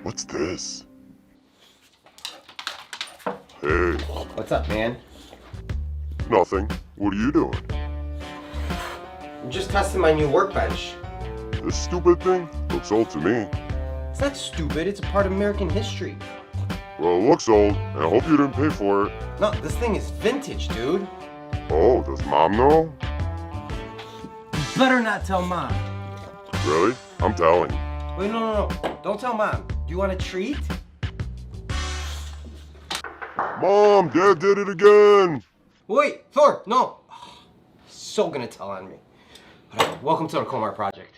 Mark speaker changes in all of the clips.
Speaker 1: What's this? Hey,
Speaker 2: What's up, man?
Speaker 1: nothing. What are you doing?
Speaker 2: I'm just testing my new workbench.
Speaker 1: This stupid thing looks old to me.
Speaker 2: It's not stupid, it's a part of American history.
Speaker 1: Well, it looks old, and I hope you didn't pay for it.
Speaker 2: No, this thing is vintage, dude.
Speaker 1: Oh, does Mom know?
Speaker 2: You better not tell Mom.
Speaker 1: Really? I'm telling.
Speaker 2: Wait, no. Don't tell Mom. Do you want a treat?
Speaker 1: Mom, Dad did it again!
Speaker 2: Wait, Thor, no. So gonna tell on me. Welcome to the Komar Project.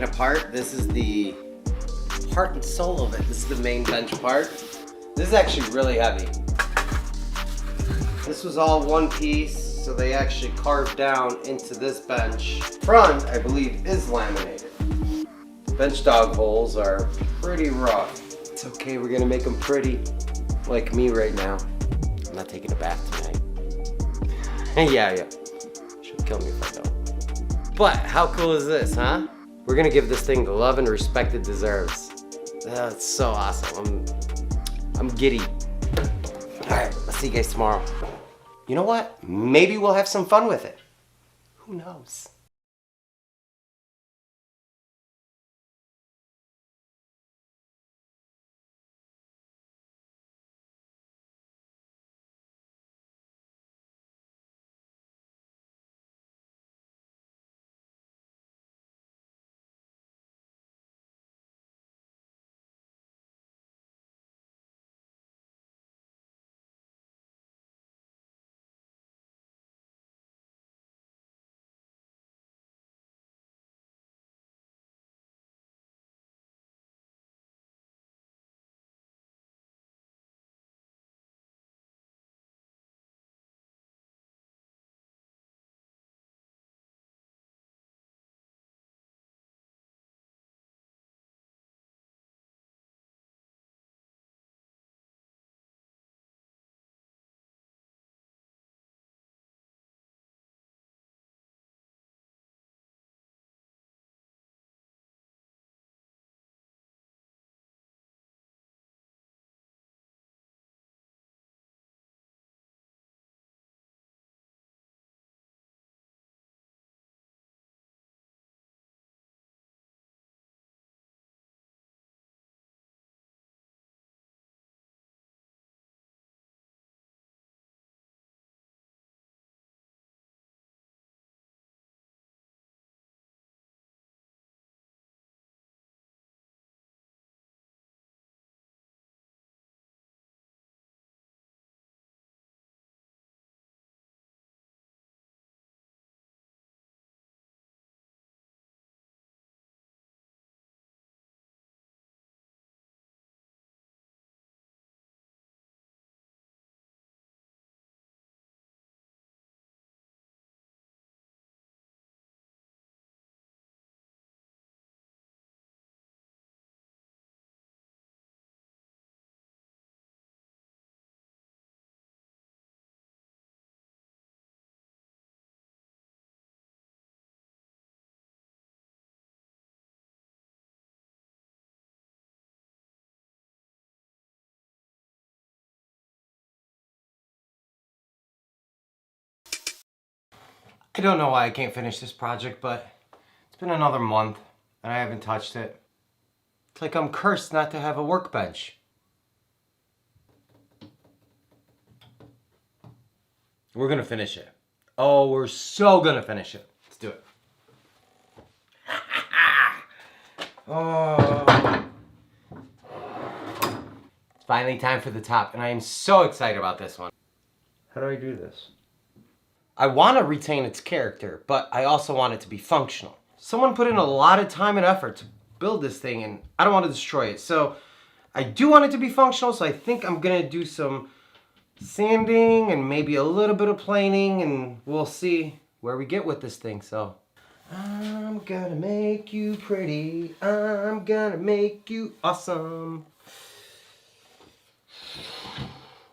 Speaker 2: Apart, this is the heart and soul of it. This is the main bench part. This is actually really heavy. This was all one piece, so they actually carved down into this bench. Front, I believe, is laminated. Bench dog holes are pretty rough. It's okay, we're gonna make them pretty, like me right now. I'm not taking a bath tonight. yeah. She'll kill me if I don't. But how cool is this, huh? We're gonna give this thing the love and respect it deserves. That's so awesome. I'm giddy. All right, I'll see you guys tomorrow. You know what? Maybe we'll have some fun with it. Who knows? I don't know why I can't finish this project, but it's been another month and I haven't touched it. It's like I'm cursed not to have a workbench. We're gonna finish it. Oh, we're so gonna finish it. Let's do it. Oh. It's finally time for the top, and I am so excited about this one. How do I do this? I want to retain its character, but I also want it to be functional. Someone put in a lot of time and effort to build this thing, and I don't want to destroy it. So I do want it to be functional, so I think I'm gonna do some sanding and maybe a little bit of planing, and we'll see where we get with this thing. So I'm gonna make you pretty. I'm gonna make you awesome.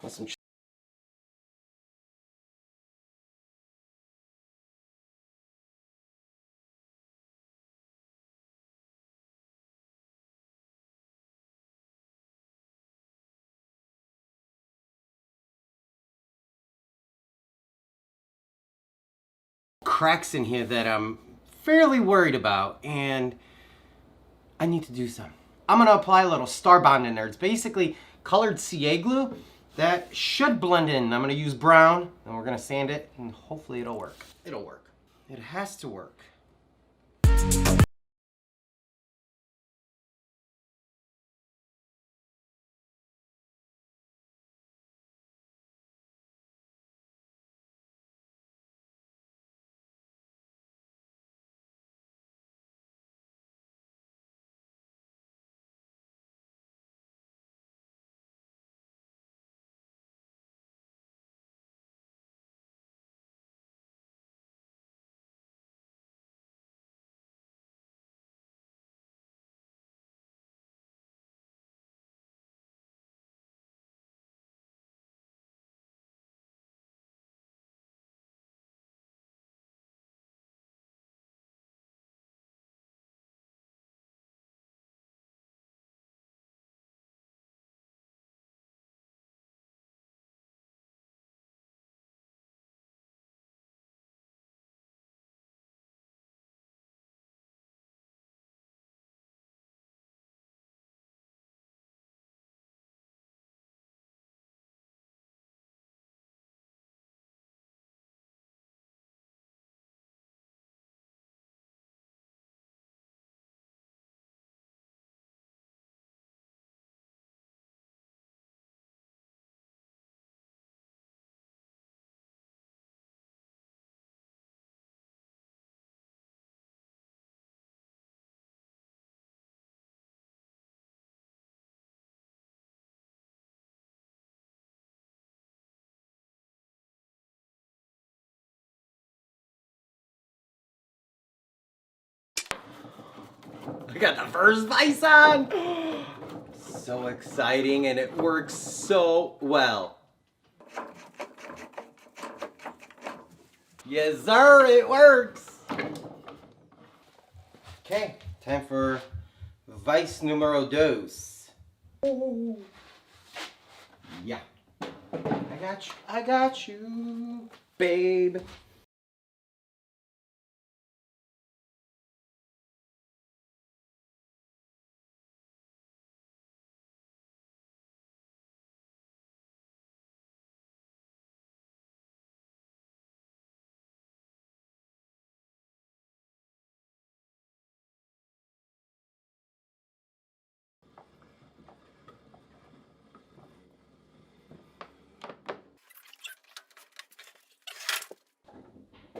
Speaker 2: Want some cracks in here that I'm fairly worried about, and I need to do some. I'm gonna apply a little Star Bond in there. It's basically colored CA glue that should blend in. I'm gonna use brown, and we're gonna sand it, and hopefully it'll work. It'll work. It has to work. I got the first vise on! So exciting, and it works so well. Yes, sir, it works! Okay, time for vice numero dos. Yeah. I got you, babe.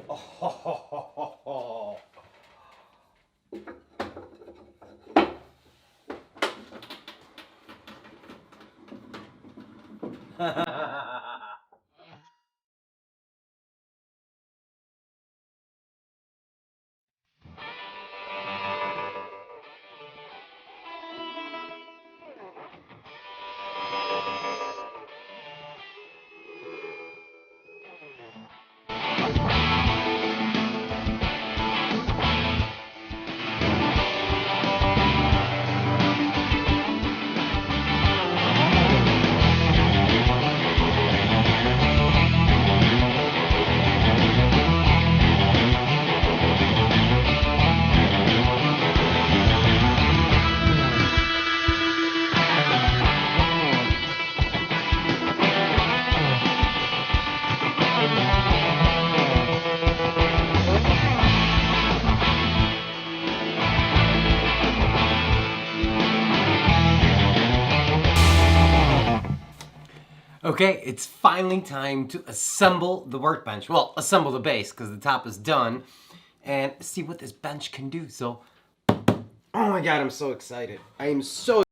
Speaker 2: Oh. Okay, it's finally time to assemble the workbench. Well, assemble the base because the top is done and see what this bench can do. So, oh my God, I'm so excited. I am so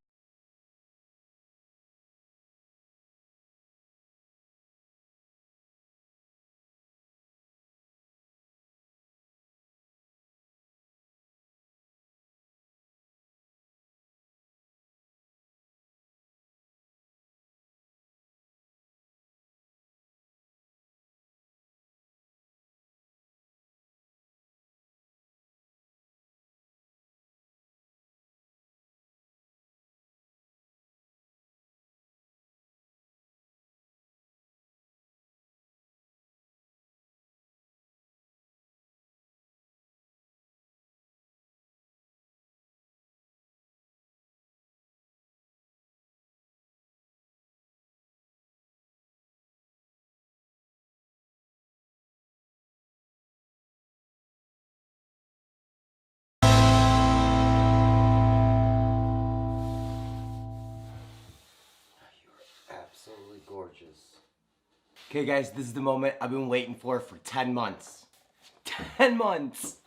Speaker 2: absolutely gorgeous. Okay guys, this is the moment I've been waiting for 10 months. 10 months!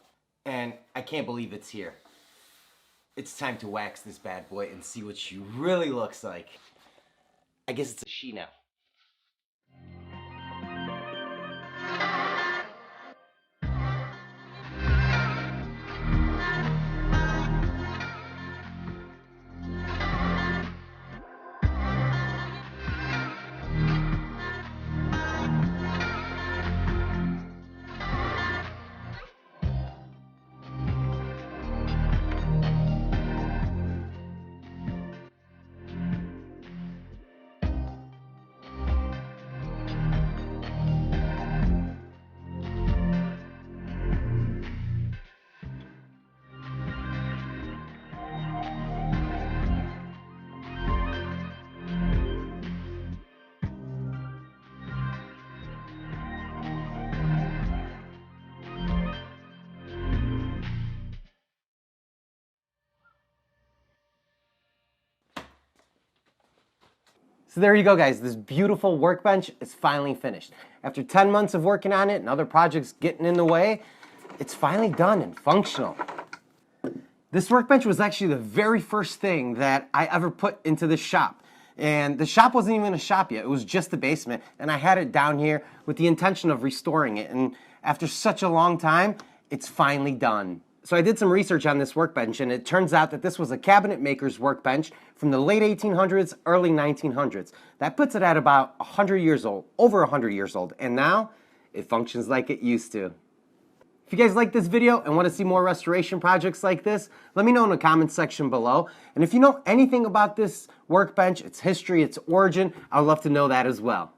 Speaker 2: And I can't believe it's here. It's time to wax this bad boy and see what she really looks like. I guess it's a she now. So there you go guys, this beautiful workbench is finally finished. After 10 months of working on it and other projects getting in the way, it's finally done and functional. This workbench was actually the very first thing that I ever put into this shop. And the shop wasn't even a shop yet, it was just the basement. And I had it down here with the intention of restoring it. And after such a long time, it's finally done. So I did some research on this workbench, and it turns out that this was a cabinet maker's workbench from the late 1800s, early 1900s. That puts it at about 100 years old, over 100 years old, and now it functions like it used to. If you guys like this video and want to see more restoration projects like this, let me know in the comments section below. And if you know anything about this workbench, its history, its origin, I would love to know that as well.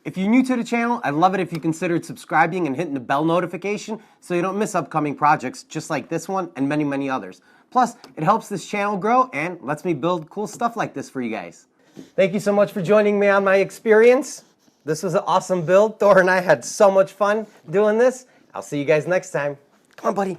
Speaker 2: If you're new to the channel, I'd love it if you considered subscribing and hitting the bell notification so you don't miss upcoming projects just like this one and many, many others. Plus, it helps this channel grow and lets me build cool stuff like this for you guys. Thank you so much for joining me on my experience. This was an awesome build. Thor and I had so much fun doing this. I'll see you guys next time. Come on, buddy.